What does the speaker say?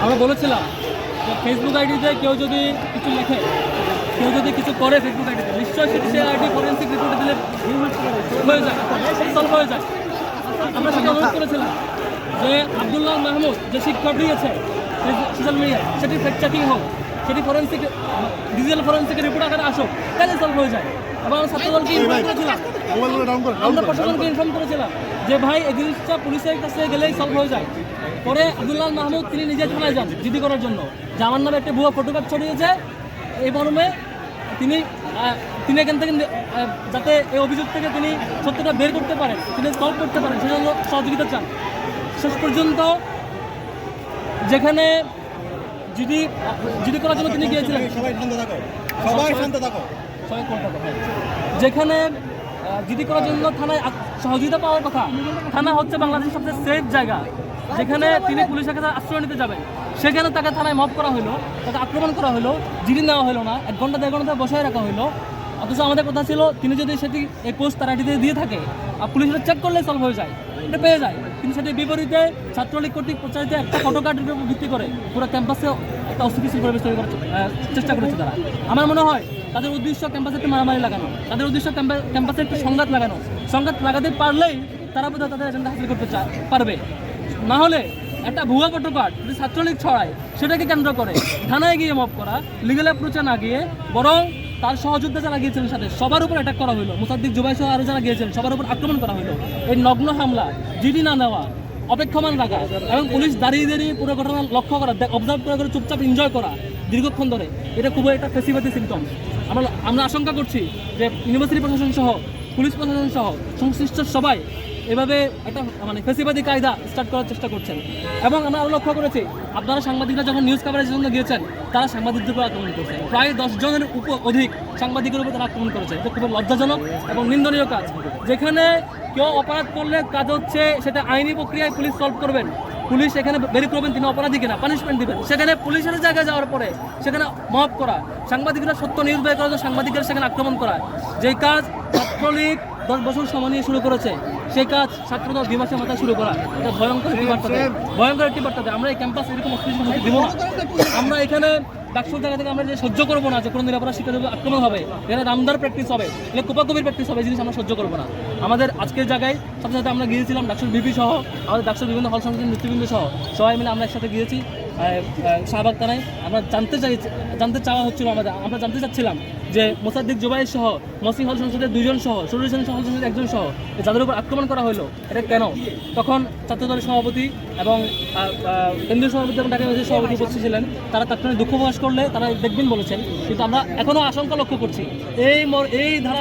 আমরা বলেছিলাম যে ফেসবুক আইডিতে কেউ যদি কিছু লেখে, কেউ যদি কিছু করে ফেসবুক আইডিতে, নিশ্চয়ই সে আইডি ফরেন্সিক রিপোর্টে দিলে হয়ে যায়, সলভ হয়ে যায়। আমরা সেটা অনুরোধ করেছিলাম যে আব্দুল্লাহ মাহমুদ যে শিক্ষা দিয়েছে সোশ্যাল মিডিয়ায়, সেটি ফ্যাক্ট চেকিং হোক, সেটি ফরেন্সিক ডিজিটাল ফরেন্সিক রিপোর্ট আকারে আসুক, তাহলে সলভ হয়ে যায়। এবং ছাত্রদলকে ইনফর্ম করেছিলাম, আমরা প্রশাসনকে ইনফর্ম করেছিলাম যে ভাই এই জিনিসটা পুলিশের কাছে গেলেই সলভ হয়ে যায়। পরে আব্দুল্লাহ মাহমুদ তিনি নিজে থানায় যান জিডি করার জন্য, যে আমার নামে একটা ভুয়া ফটোগ্রাফ ছড়িয়েছে, এই মর্মে তিনি এখান থেকে যাতে এই অভিযোগ থেকে তিনি সত্যটা বের করতে পারেন, তিনি সলভ করতে পারেন, সেজন্য সহযোগিতা চান। শেষ পর্যন্ত যেখানে জিডি করার জন্য তিনি গিয়েছিলেন, যেখানে জিডি করার জন্য থানায় সহযোগিতা পাওয়ার কথা, থানা হচ্ছে বাংলাদেশের সবচেয়ে সেফ জায়গা, যেখানে তিনি পুলিশের কাছে আশ্রয় নিতে যাবেন, সেখানে তাকে থানায় মব করা হলো, তাকে আক্রমণ করা হলো, জিডি নেওয়া হলো না, 1 ঘন্টা 1.5 ঘন্টা বসায় রাখা হলো। অথচ আমাদের কথা ছিল তিনি যদি সেটি এই পোস্ট তার আইডিতে দিয়ে থাকে আর পুলিশরা চেক করলে সলভ হয়ে যায়, এটা পেয়ে যায়। কিন্তু সেটির বিপরীতে ছাত্রলীগ কর্তৃক প্রচারিত একটা ফটোকার্ডের উপর ভিত্তি করে পুরো ক্যাম্পাসে একটা অস্থিতিশীল পরিবেশ তৈরি করার চেষ্টা করেছে তারা। আমার মনে হয় তাদের উদ্দেশ্য ক্যাম্পাসে একটু মারামারি লাগানো, তাদের উদ্দেশ্য ক্যাম্পাসে একটু সংঘাত লাগানো। সংঘাত লাগাতে পারলেই তারা বোধহয় তাদের এজেন্ডা হাসিল করতে পারবে। না হলে একটা ভুয়া ফটোকার্ড যদি ছাত্রলীগ ছড়ায়, সেটাকে কেন্দ্র করে থানায় গিয়ে মব করা, লিগ্যাল অ্যাপ্রোচে না গিয়ে বরং তার সহযোদ্ধা যারা গিয়েছিলেন সাথে সবার উপর অ্যাটাক করা হলো, মোসাদ্দিক জুবাই সহ আরও যারা গিয়েছিলেন সবার উপর আক্রমণ করা হলো। এই নগ্ন হামলা, জিডি না নেওয়া, অপেক্ষমান রাখা এবং পুলিশ দাঁড়িয়ে দাঁড়িয়ে পুরো ঘটনা লক্ষ্য করা, অবজার্ভ করে চুপচাপ এনজয় করা দীর্ঘক্ষণ ধরে, এটা খুবই একটা ফেসিবাদী সিমটম। আমরা আশঙ্কা করছি যে ইউনিভার্সিটি প্রশাসন সহ পুলিশ প্রশাসন সহ সংশ্লিষ্ট সবাই এভাবে একটা ফেসিবাদী কায়দা স্টার্ট করার চেষ্টা করছেন। এবং আমরা আরও লক্ষ্য করেছি, আপনারা সাংবাদিকরা যখন নিউজ কাভারেজের জন্য গিয়েছেন, তারা সাংবাদিকদের উপর আক্রমণ করেছে, প্রায় 10 জনের অধিক সাংবাদিকের উপর তারা আক্রমণ করেছে। এটা খুবই লজ্জাজনক এবং নিন্দনীয় কাজ। যেখানে কেউ অপরাধ করলে কাজ হচ্ছে সেটা আইনি প্রক্রিয়ায় পুলিশ সলভ করবেন, পুলিশ এখানে বের করবেন তিনি অপরাধী কিনা, পানিশমেন্ট দিবেন। সেখানে পুলিশের জায়গায় যাওয়ার পরে সেখানে মব করা, সাংবাদিকরা সত্য নিউজ বের করার জন্য সাংবাদিকরা সেখানে আক্রমণ করা, যেই কাজ ছাত্রলীগ 10 বছর সময় নিয়ে শুরু করেছে, সেই কাজ ছাত্রদল 2 মাসের মাথায় শুরু করা, এটা ভয়ঙ্কর একটি বার্তা দেয়, ভয়ঙ্কর একটি বার্তা দেয়। আমরা এই ক্যাম্পাস এরকম অস্থিতিশীল হতে দিব না। আমরা এখানে ডাকসুর জায়গা থেকে আমরা যে সহ্য করবো না যে কোনো নিরাপরাধ শিক্ষার্থীদের আক্রমণ হবে, এটা দামদার প্র্যাকটিস হবে, এটা কোপাকুপির প্র্যাকটিস হবে, এই জিনিস আমরা সহ্য করবো না। আমাদের আজকের জায়গায় সাথে সাথে আমরা গিয়েছিলাম ডাকসুর ভিপি সহ, আমাদের ডাকসুর বিভিন্ন হল সংসদের নেতৃবৃন্দ সহ সবাই মিলে আমরা একসাথে গিয়েছি শাহবাগ থানায়। আমরা জানতে চাওয়া হচ্ছিল, আমরা জানতে চাচ্ছিলাম যে মোসাদ্দিক জুবাই সহ মসিং হল সংসদের 2 জন সহ সরুলিশন হল সংসদের 1 জন সহ যাদের উপর আক্রমণ করা হলো, এটা কেন? তখন ছাত্রদলের সভাপতি এবং কেন্দ্রীয় সভাপতি এবং ঢাকা ইউনিভার্সিটির সভাপতি উপস্থিত ছিলেন, তারা তাৎক্ষণিক দুঃখ প্রকাশ করলে তারা দেখবেন বলেছেন। কিন্তু আমরা এখনও আশঙ্কা লক্ষ্য করছি এই ধারা